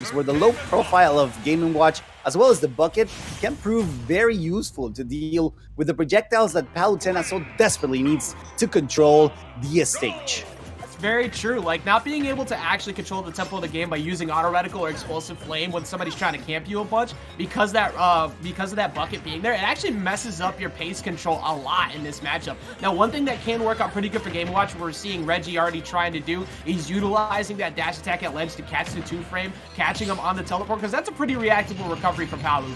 games where the low profile of Game & Watch as well as the bucket can prove very useful to deal with the projectiles that Palutena so desperately needs to control the stage. Very true. Like, not being able to actually control the tempo of the game by using auto reticle or explosive flame when somebody's trying to camp you a bunch because of that bucket being there, it actually messes up your pace control a lot in this matchup. Now, one thing that can work out pretty good for Game & Watch, we're seeing Regi already trying to do, he's utilizing that dash attack at ledge to catch the 2-frame, catching him on the teleport, because that's a pretty reactable recovery from Palu.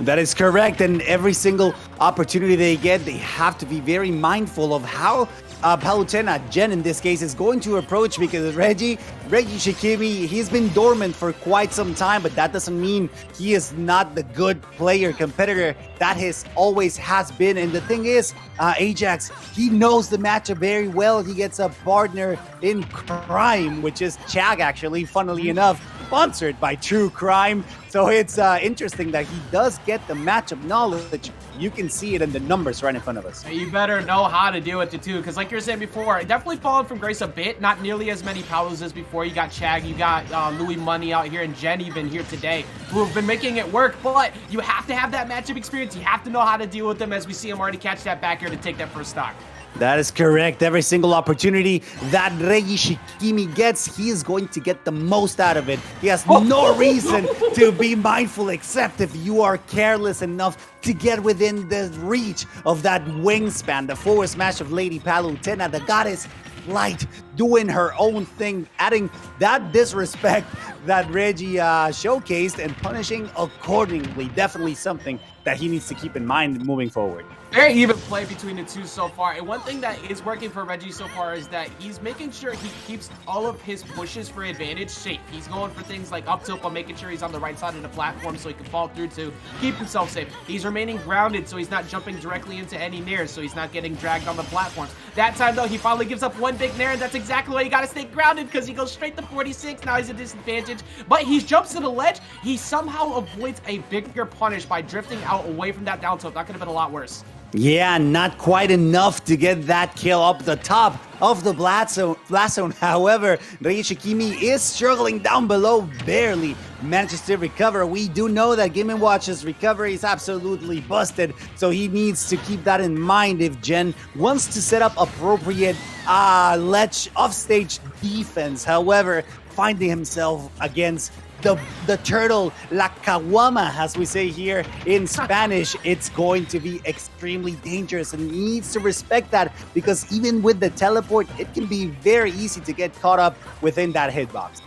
That is correct, and every single opportunity they get, they have to be very mindful of how Palutena, Jen in this case, is going to approach, because Regi Shikimi, he's been dormant for quite some time, but that doesn't mean he is not the good player, competitor that his always has been. And the thing is, Ajax, he knows the matchup very well. He gets a partner in crime, which is Chag, actually, funnily enough, sponsored by True Crime. So it's interesting that he does get the matchup knowledge. You can see it in the numbers right in front of us. You better know how to deal with it too, because like you were saying before, definitely fallen from grace a bit. Not nearly as many Palos as before. You got Chag, you got Louis Money out here, and Jen even here today, who have been making it work. But you have to have that matchup experience. You have to know how to deal with them, as we see him already catch that back here to take that first stock. That is correct. Every single opportunity that Regi Shikimi gets, he is going to get the most out of it. He has no reason to be mindful, except if you are careless enough to get within the reach of that wingspan. The forward smash of Lady Palutena, the goddess Light, doing her own thing, adding that disrespect that Regi showcased and punishing accordingly. Definitely something that he needs to keep in mind moving forward. Very even play between the two so far, and one thing that is working for Regi so far is that he's making sure he keeps all of his pushes for advantage safe. He's going for things like up tilt, but making sure he's on the right side of the platform so he can fall through to keep himself safe. He's remaining grounded, so he's not jumping directly into any nairs, so he's not getting dragged on the platforms. That time, though, he finally gives up one big nair, and that's exactly why you gotta stay grounded, because he goes straight to 46. Now he's at disadvantage, but he jumps to the ledge. He somehow avoids a bigger punish by drifting out away from that down tilt. That could have been a lot worse. Yeah, not quite enough to get that kill up the top of the blast zone. However, Regi Shikimi is struggling down below, barely manages to recover. We do know that Game & Watch's recovery is absolutely busted, so he needs to keep that in mind if Jen wants to set up appropriate ledge offstage defense. However, finding himself against the turtle, la caguama, as we say here in Spanish, it's going to be extremely dangerous, and he needs to respect that, because even with the teleport, it can be very easy to get caught up within that hitbox.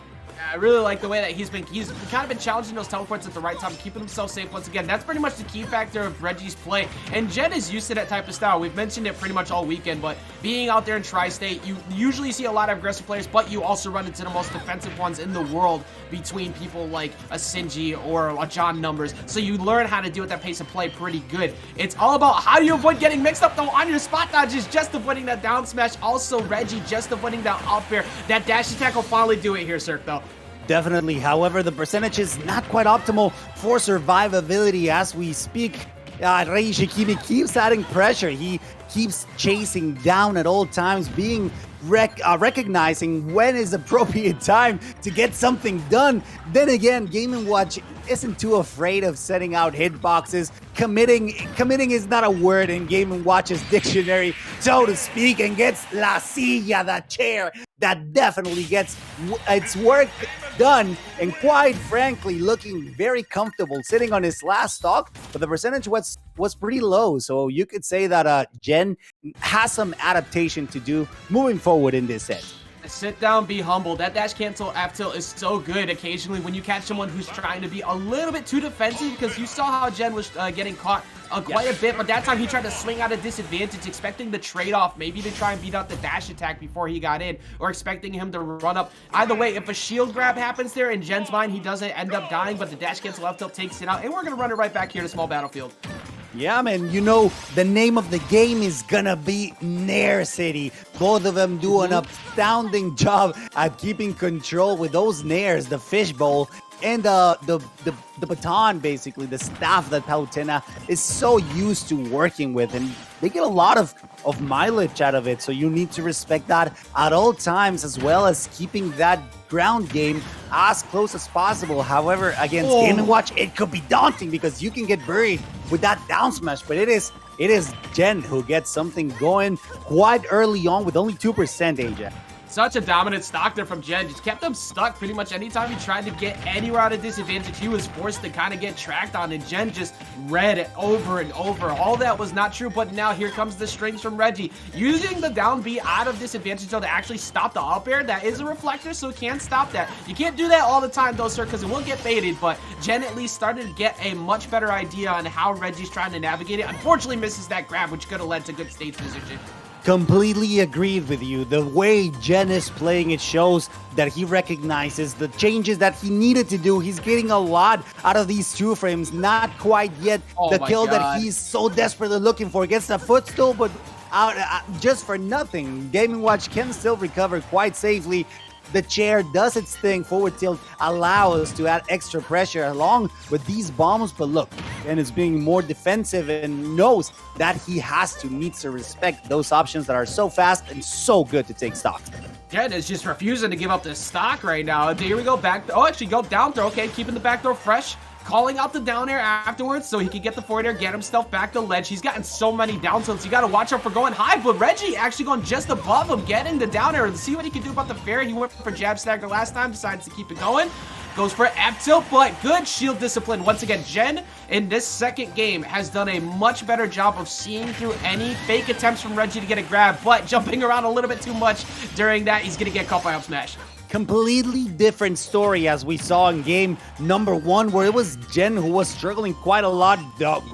I really like the way that he's kind of been challenging those teleports at the right time, keeping himself safe once again. That's pretty much the key factor of Regi's play, and Jen is used to that type of style. We've mentioned it pretty much all weekend, but being out there in Tri-State, you usually see a lot of aggressive players, but you also run into the most defensive ones in the world between people like a Sinji or a John Numbers, so you learn how to deal with that pace of play pretty good. It's all about how do you avoid getting mixed up, though, on your spot dodges, just avoiding that down smash. Also, Regi just avoiding that up air. That dash attack will finally do it here, Cirque, though. Definitely. However, the percentage is not quite optimal for survivability as we speak. Regi Shikimi keeps adding pressure. He keeps chasing down at all times, being recognizing when is appropriate time to get something done. Then again, Game & Watch isn't too afraid of setting out hitboxes. Committing is not a word in Game & Watch's dictionary, so to speak, and gets la silla, the chair, that definitely gets its work done, and quite frankly, looking very comfortable sitting on his last stock, but the percentage was pretty low, so you could say that Jen has some adaptation to do moving forward in this set. Sit down, be humble. That dash cancel F tilt is so good occasionally when you catch someone who's trying to be a little bit too defensive, because you saw how Jen was getting caught quite a bit, but that time he tried to swing out a disadvantage, expecting the trade-off, maybe to try and beat out the dash attack before he got in, or expecting him to run up. Either way, if a shield grab happens there, in Jen's mind, he doesn't end up dying, but the dash cancel F tilt takes it out, and we're going to run it right back here to small battlefield. Yeah, man, you know, the name of the game is gonna be Nair City. Both of them do an astounding job at keeping control with those nairs, the fishbowl. and the baton, basically, the staff that Palutena is so used to working with, and they get a lot of mileage out of it. So you need to respect that at all times, as well as keeping that ground game as close as possible. However, against Game & Watch, it could be daunting because you can get buried with that down smash, but it is Jen who gets something going quite early on with only 2% AJ. Such a dominant stock there from Jen. Just kept him stuck pretty much anytime he tried to get anywhere out of disadvantage. He was forced to kind of get tracked on, and Jen just read it over and over. All that was not true, but now here comes the strings from Regi. Using the down B out of disadvantage, though, to actually stop the up air. That is a reflector, so it can stop that. You can't do that all the time, though, sir, because it will get baited, but Jen at least started to get a much better idea on how Regi's trying to navigate it. Unfortunately, misses that grab, which could have led to good stage position. Completely agreed with you. The way Jen is playing, it shows that he recognizes the changes that he needed to do. He's getting a lot out of these 2 frames. Not quite yet the kill that he's so desperately looking for. Gets the footstool, but out just for nothing. Game & Watch can still recover quite safely. The chair does its thing. Forward tilt allows to add extra pressure along with these bombs. But look, Jen is being more defensive and knows that he needs to respect those options that are so fast and so good to take stock. Jen is just refusing to give up this stock right now. Here we go, back. Oh, actually, go down throw. Okay, keeping the back throw fresh. Calling out the down air afterwards so he can get the forward air, get himself back to ledge. He's gotten so many down tilts. You got to watch out for going high, but Regi actually going just above him, getting the down air. Let's see what he can do about the fair. He went for jab stagger last time, decides to keep it going. Goes for F tilt, but good shield discipline. Once again, Jen in this second game has done a much better job of seeing through any fake attempts from Regi to get a grab, but jumping around a little bit too much during that, he's going to get caught by up smash. Completely different story as we saw in game number 1, where it was Jen who was struggling quite a lot.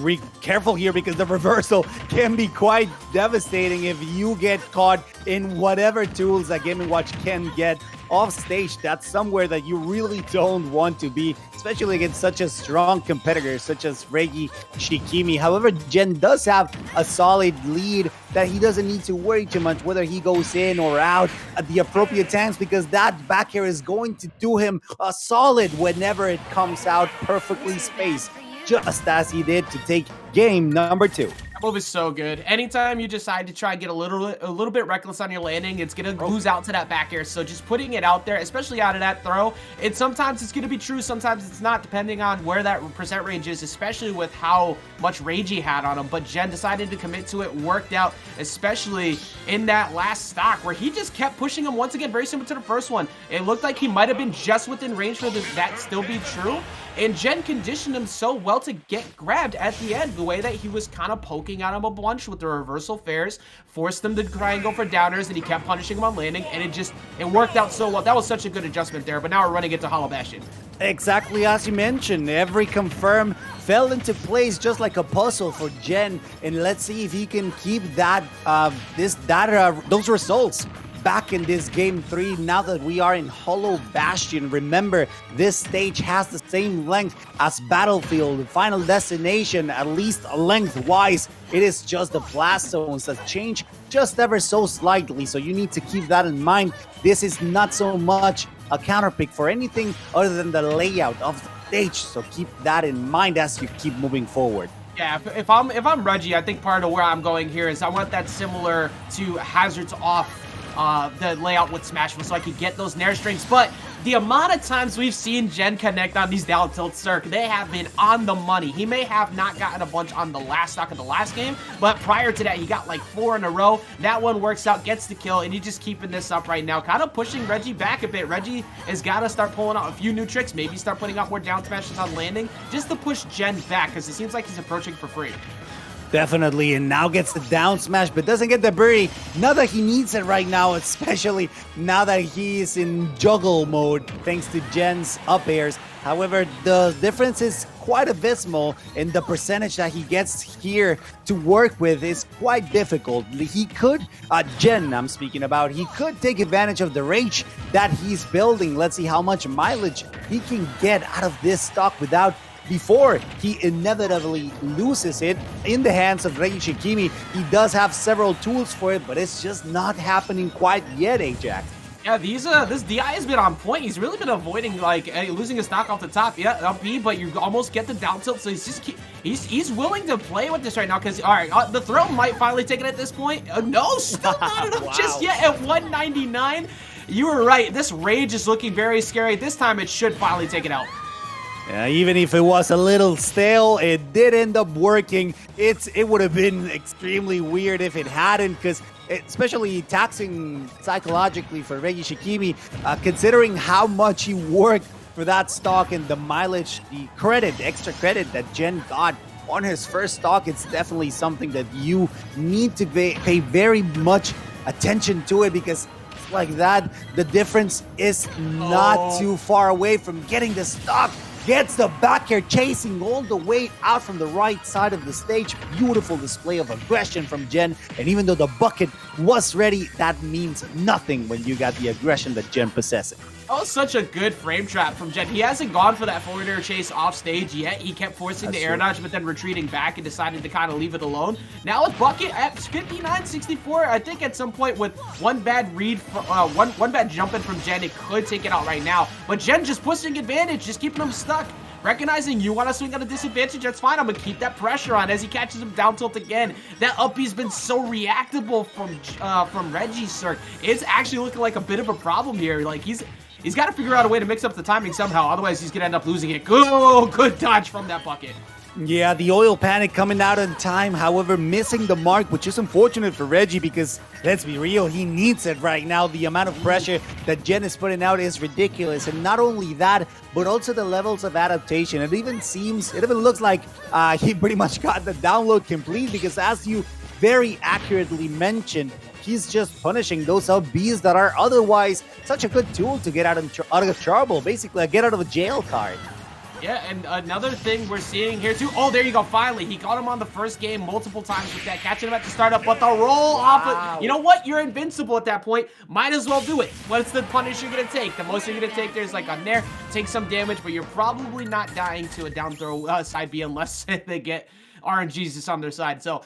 Be careful here because the reversal can be quite devastating if you get caught in whatever tools that Game & Watch can get off stage. That's somewhere that you really don't want to be, especially against such a strong competitor such as Regi Shikimi. However, Jen does have a solid lead that he doesn't need to worry too much whether he goes in or out at the appropriate times, because that back air is going to do him a solid whenever it comes out perfectly spaced, just as he did to take game number 2. That move is so good. Anytime you decide to try and get a little bit reckless on your landing, it's gonna lose out to that back air. So just putting it out there, especially out of that throw, sometimes it's gonna be true, sometimes it's not, depending on where that percent range is, especially with how much Regi had on him. But Jen decided to commit to it, worked out, especially in that last stock where he just kept pushing him. Once again, very similar to the first one. It looked like he might have been just within range for that still be true. And Jen conditioned him so well to get grabbed at the end, the way that he was kind of poking at him a bunch with the reversal fairs, forced him to try and go for downers, and he kept punishing him on landing, and it worked out so well. That was such a good adjustment there, but now we're running it to Hollow Bastion. Exactly as you mentioned, every confirm fell into place just like a puzzle for Jen, and let's see if he can keep that those results back in this game 3 now that we are in Hollow Bastion. Remember, this stage has the same length as Battlefield, Final Destination, at least lengthwise. It is just the blast zones that change just ever so slightly, so you need to keep that in mind. This is not so much a counterpick for anything other than the layout of the stage, so keep that in mind as you keep moving forward. Yeah, if I'm Regi, I think part of where I'm going here is I want that similar to Hazards Off the layout with Smashville, so I could get those Nair strings. But the amount of times we've seen Jen connect on these down tilts, Cirque, they have been on the money. He may have not gotten a bunch on the last stock of the last game, but prior to that, he got like 4 in a row. That one works out, gets the kill, and he's just keeping this up right now, kind of pushing Regi back a bit. Regi has got to start pulling out a few new tricks, maybe start putting out more down smashes on landing, just to push Jen back, because it seems like he's approaching for free. Definitely, and now gets the down smash, but doesn't get the birdie. Not that he needs it right now, especially now that he's in juggle mode, thanks to Jen's up airs. However, the difference is quite abysmal, and the percentage that he gets here to work with is quite difficult. He could, Jen I'm speaking about, he could take advantage of the rage that he's building. Let's see how much mileage he can get out of this stock before he inevitably loses it in the hands of Regi Shikimi. He does have several tools for it, but it's just not happening quite yet, Ajax. Yeah, this DI has been on point. He's really been avoiding like losing a stock off the top. Yeah, up B, but you almost get the down tilt. So he's willing to play with this right now because all right, the throw might finally take it at this point. No, still not enough Wow. just yet at 199. You were right. This rage is looking very scary. This time it should finally take it out. Yeah, even if it was a little stale, it did end up working. It would have been extremely weird if it hadn't, because especially taxing psychologically for Regi Shikimi, considering how much he worked for that stock and the mileage, the extra credit that Jen got on his first stock. It's definitely something that you need to pay very much attention to it, because like that, the difference is not too far away from getting the stock. Gets the back air, chasing all the way out from the right side of the stage. Beautiful display of aggression from Jen. And even though the bucket was ready, that means nothing when you got the aggression that Jen possesses. Oh, such a good frame trap from Jen. He hasn't gone for that forward air chase off stage yet. He kept forcing the air dodge, but then retreating back and decided to kind of leave it alone. Now with bucket at 59-64, I think at some point with one bad read, one bad jump in from Jen, it could take it out right now. But Jen just pushing advantage, just keeping him stuck. Recognizing you want to swing at a disadvantage, that's fine. I'm going to keep that pressure on as he catches him down tilt again. That up B's been so reactable from Regi, sir. It's actually looking like a bit of a problem here. Like he's got to figure out a way to mix up the timing somehow. Otherwise, he's going to end up losing it. Good dodge from that bucket. Yeah, the oil panic coming out in time, however, missing the mark, which is unfortunate for Regi because, let's be real, he needs it right now. The amount of pressure that Jen is putting out is ridiculous. And not only that, but also the levels of adaptation. It even looks like he pretty much got the download complete, because as you very accurately mentioned, he's just punishing those up Bs that are otherwise such a good tool to get out of trouble, basically a get out of a jail card. Yeah, and another thing we're seeing here too. Oh, there you go. Finally, he got him on the first game multiple times with that, catching him at the startup, but the roll off. You know what? You're invincible at that point. Might as well do it. What's the punish you're gonna take? The most you're gonna take there's like on there, take some damage, but you're probably not dying to a down throw side B unless they get RNGs just on their side. So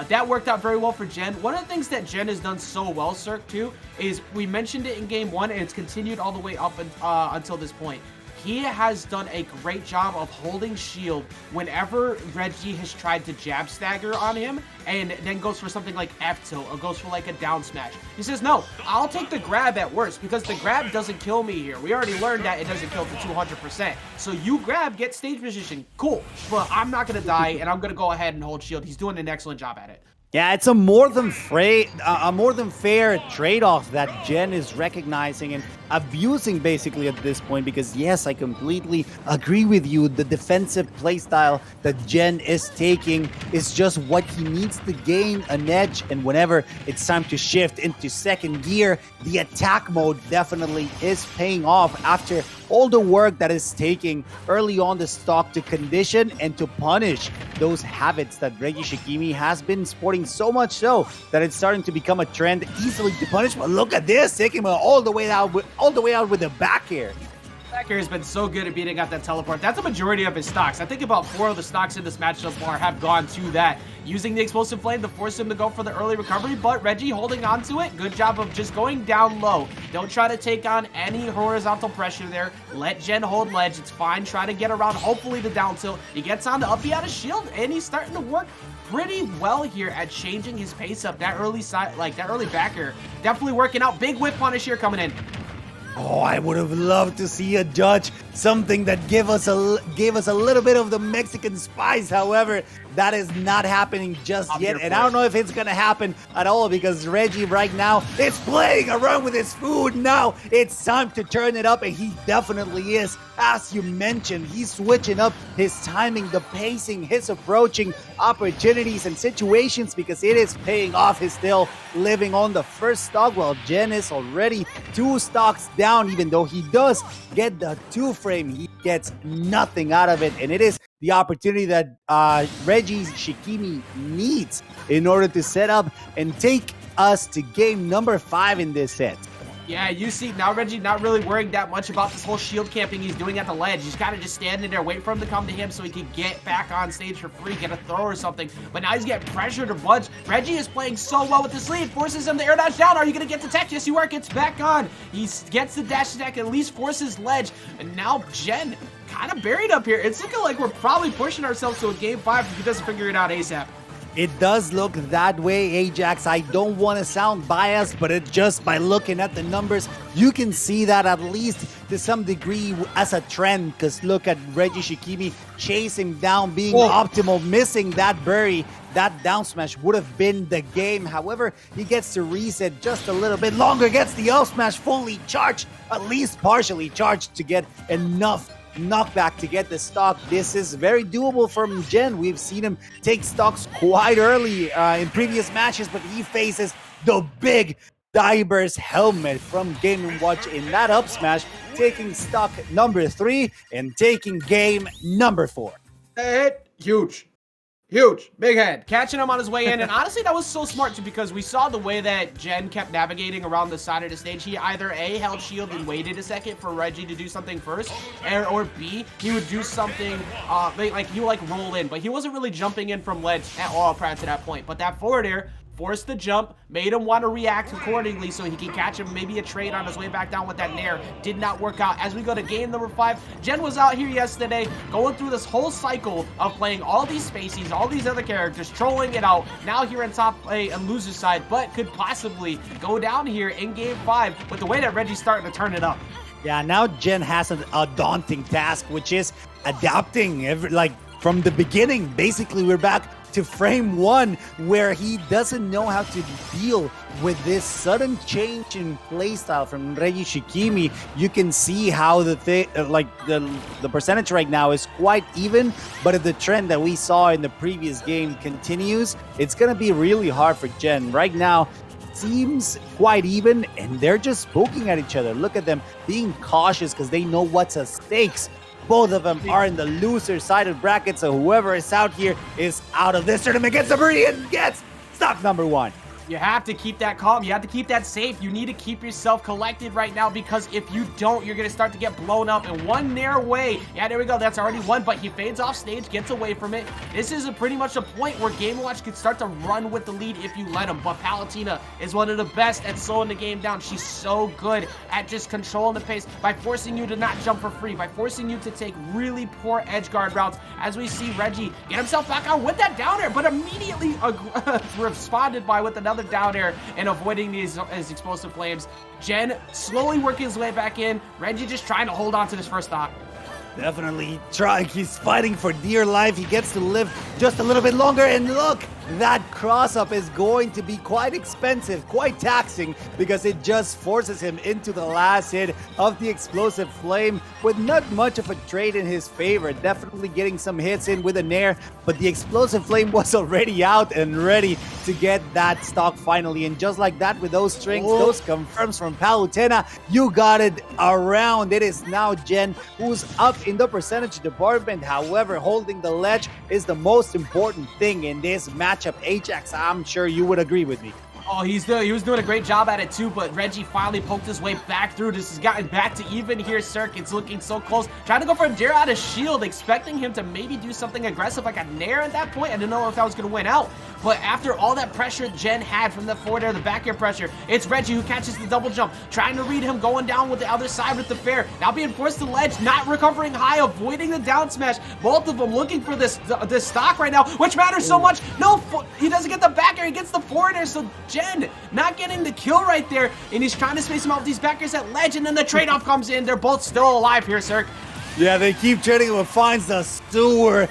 that worked out very well for Jen. One of the things that Jen has done so well, Cirque, too, is we mentioned it in game one, and it's continued all the way up until this point. He has done a great job of holding shield whenever Regi has tried to jab stagger on him and then goes for something like F tilt or goes for like a down smash. He says, no, I'll take the grab at worst because the grab doesn't kill me here. We already learned that it doesn't kill for 200%. So you grab, get stage position, cool. But I'm not going to die and I'm going to go ahead and hold shield. He's doing an excellent job at it. Yeah, it's a more than fair trade-off that Jen is recognizing and abusing basically at this point, because yes, I completely agree with you. The defensive playstyle that Jen is taking is just what he needs to gain an edge, and whenever it's time to shift into second gear, the attack mode definitely is paying off after all the work that is taking early on the stock to condition and to punish those habits that Regi Shikimi has been sporting, so much so that it's starting to become a trend easily to punish. But look at this, taking him all the way out with the back air. Back air has been so good at beating out that teleport. That's a majority of his stocks. I think about 4 of the stocks in this match so far have gone to that. Using the explosive flame to force him to go for the early recovery, but Regi holding on to it. Good job of just going down low. Don't try to take on any horizontal pressure there. Let Jen hold ledge. It's fine. Try to get around, hopefully, the down tilt. He gets on the up B out of shield, and he's starting to work pretty well here at changing his pace up. That early side, like that early backer, definitely working out. Big whip punish here coming in. Oh, I would have loved to see a judge, something that gave us a little bit of the Mexican spice. However, that is not happening just yet, and I don't know if it's gonna happen at all, because Regi right now is playing around with his food. Now it's time to turn it up, and he definitely is. As you mentioned, he's switching up his timing, the pacing, his approaching opportunities and situations, because it is paying off. He's still living on the first stock, while Jen is already 2 stocks down. Even though he does get the 2 frame, he gets nothing out of it, and it is the opportunity that Regi Shikimi needs in order to set up and take us to game number 5 in this set. Yeah, you see now Regi not really worrying that much about this whole shield camping he's doing at the ledge. He's kind of just standing there waiting for him to come to him so he can get back on stage for free, get a throw or something. But now he's getting pressure to budge. Regi is playing so well with this lead, forces him to air dash down. Are you going to get the tech? Yes, you are. Gets back on. He gets the dash attack, at least forces ledge. And now Gen kind of buried up here. It's looking like we're probably pushing ourselves to a game 5 if he doesn't figure it out ASAP. It does look that way, Ajax. I don't want to sound biased, but it just by looking at the numbers, you can see that at least to some degree as a trend. Because look at Regi Shikimi chasing down, being optimal, missing that bury. That down smash would have been the game. However, he gets to reset just a little bit longer, gets the up smash fully charged, at least partially charged to get enough knockback to get the stock. This is very doable from Gen. We've seen him take stocks quite early in previous matches, but he faces the big Diver's helmet from Game & Watch in that up smash, taking stock number 3 and taking game number 4. Huge. Huge. Big head. Catching him on his way in. And honestly, that was so smart too, because we saw the way that Gen kept navigating around the side of the stage. He either A, held shield and waited a second for Regi to do something first, or B, he would do something, like he would roll in. But he wasn't really jumping in from ledge at all prior to that point. But that forward air forced the jump, made him want to react accordingly so he can catch him, maybe a trade on his way back down with that nair. Did not work out. As we go to game number 5, Gen was out here yesterday going through this whole cycle of playing all these spacies, all these other characters, trolling it out. Now here in top play and loser side, but could possibly go down here in game 5 with the way that Regi's starting to turn it up. Yeah, now Gen has a daunting task, which is adapting from the beginning. Basically, we're back to frame 1 where he doesn't know how to deal with this sudden change in playstyle from Regi Shikimi. You can see how the percentage right now is quite even, but if the trend that we saw in the previous game continues, it's gonna be really hard for Gen. Right now, seems quite even, and they're just poking at each other. Look at them being cautious because they know what's at stakes. Both of them are in the loser side of bracket, so whoever is out here is out of this tournament, gets the birdie and gets stock number 1. You have to keep that calm. You have to keep that safe. You need to keep yourself collected right now, because if you don't, you're going to start to get blown up in one nair way. Yeah, there we go. That's already one, but he fades off stage, gets away from it. This is pretty much a point where Game & Watch could start to run with the lead if you let him, but Palutena is one of the best at slowing the game down. She's so good at just controlling the pace by forcing you to not jump for free, by forcing you to take really poor edge guard routes, as we see Regi get himself back on with that down air, but immediately responded by with another down air and avoiding these explosive flames. Gen slowly working his way back in. Regi just trying to hold on to this first stock. Definitely trying. He's fighting for dear life. He gets to live just a little bit longer, and look, that cross-up is going to be quite expensive, quite taxing, because it just forces him into the last hit of the explosive flame with not much of a trade in his favor. Definitely getting some hits in with a nair, but the explosive flame was already out and ready to get that stock finally. And just like that, with those strings, those confirms from Palutena, you got it around. It is now Gen who's up in the percentage department. However, holding the ledge is the most important thing in this matchup. Ajax, I'm sure you would agree with me. Oh, he was doing a great job at it too, but Regi finally poked his way back through. This has gotten back to even here, Cirque. It's looking so close. Trying to go for a dare out of shield, expecting him to maybe do something aggressive like a nair at that point. I didn't know if that was going to win out. But after all that pressure Gen had from the forward air, the back air pressure, it's Regi who catches the double jump, trying to read him going down with the other side with the fair. Now being forced to ledge, not recovering high, avoiding the down smash. Both of them looking for this stock right now, which matters so much. No, he doesn't get the back air, he gets the forward air, so Gen not getting the kill right there, and he's trying to space him out with these backers at ledge, and then the trade-off comes in. They're both still alive here, Cirque. Yeah, they keep trading him, finds the sewer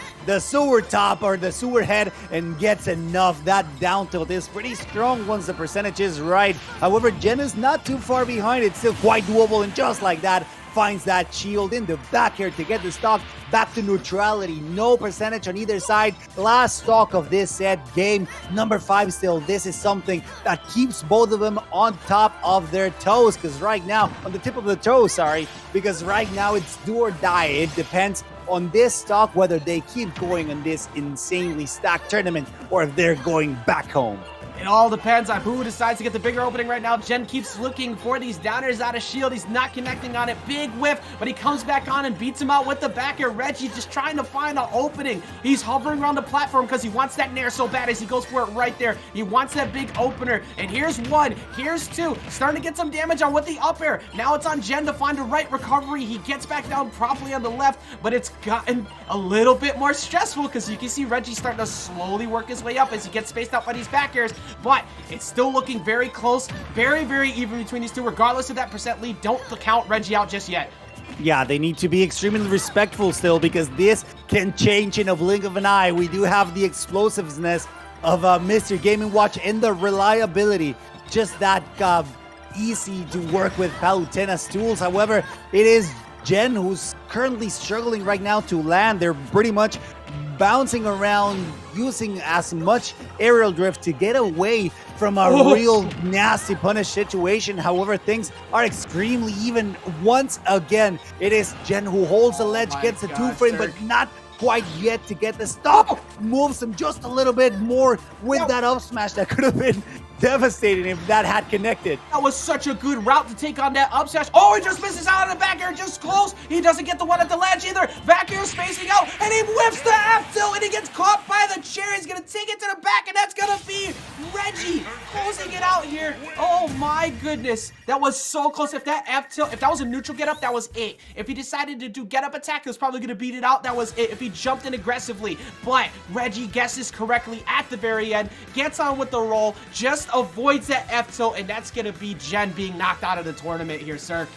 top or the sewer head, and gets enough. That down tilt is pretty strong once the percentage is right. However, Gen is not too far behind. It's still quite doable, and just like that, finds that shield in the back here to get the stock back to neutrality. No percentage on either side. Last stock of this set, game number 5 still. This is something that keeps both of them on top of their toes, because right now, on the tip of the toe, because right now it's do or die. It depends on this stock whether they keep going on this insanely stacked tournament or if they're going back home. It all depends on who decides to get the bigger opening right now. Jen keeps looking for these downers out of shield. He's not connecting on it. Big whiff, but he comes back on and beats him out with the back air. Regi just trying to find an opening. He's hovering around the platform because he wants that nair so bad as he goes for it right there. He wants that big opener. And here's one. Here's two. Starting to get some damage on with the up air. Now it's on Jen to find the right recovery. He gets back down properly on the left, but it's gotten a little bit more stressful because you can see Regi starting to slowly work his way up as he gets spaced out by these back airs, but it's still looking very close, very, very even between these two. Regardless of that percent lead, don't count Regi out just yet. Yeah, they need to be extremely respectful still because this can change in a blink of an eye. We do have the explosiveness of Mr. Gaming Watch and the reliability, just that easy to work with Palutena's tools. However, it is Jen who's currently struggling right now to land. They're pretty much bouncing around, using as much aerial drift to get away from a real nasty punish situation. However, things are extremely even. Once again, it is Jen who holds the ledge, gets the 2-frame, but not quite yet to get the stop. Moves him just a little bit more with that up smash that could have been devastating if that had connected. That was such a good route to take on that up smash. Oh, he just misses out on the back air, just close. He doesn't get the one at the ledge either. Back air spacing out, and he whips the F tilt, and he gets caught by the chair. He's gonna take it to the back, and that's gonna be Regi closing it out here. Oh my goodness, that was so close. If that F tilt, if that was a neutral get up, that was it. If he decided to do get up attack, he was probably gonna beat it out. That was it. If he jumped in aggressively, but Regi guesses correctly at the very end, gets on with the roll, just avoids that F tilt, and that's gonna be Jen being knocked out of the tournament here, sir.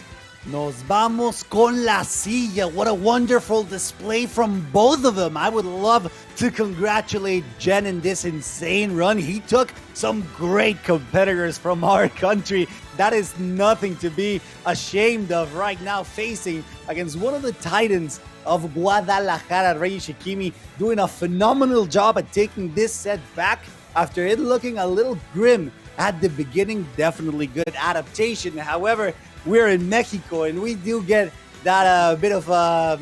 Nos vamos con la silla. What a wonderful display from both of them. I would love to congratulate Jen in this insane run. He took some great competitors from our country. That is nothing to be ashamed of right now, facing against one of the titans of Guadalajara. Regi Shikimi doing a phenomenal job at taking this set back after it looking a little grim at the beginning. Definitely good adaptation. However, we're in Mexico and we do get that bit of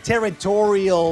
territorial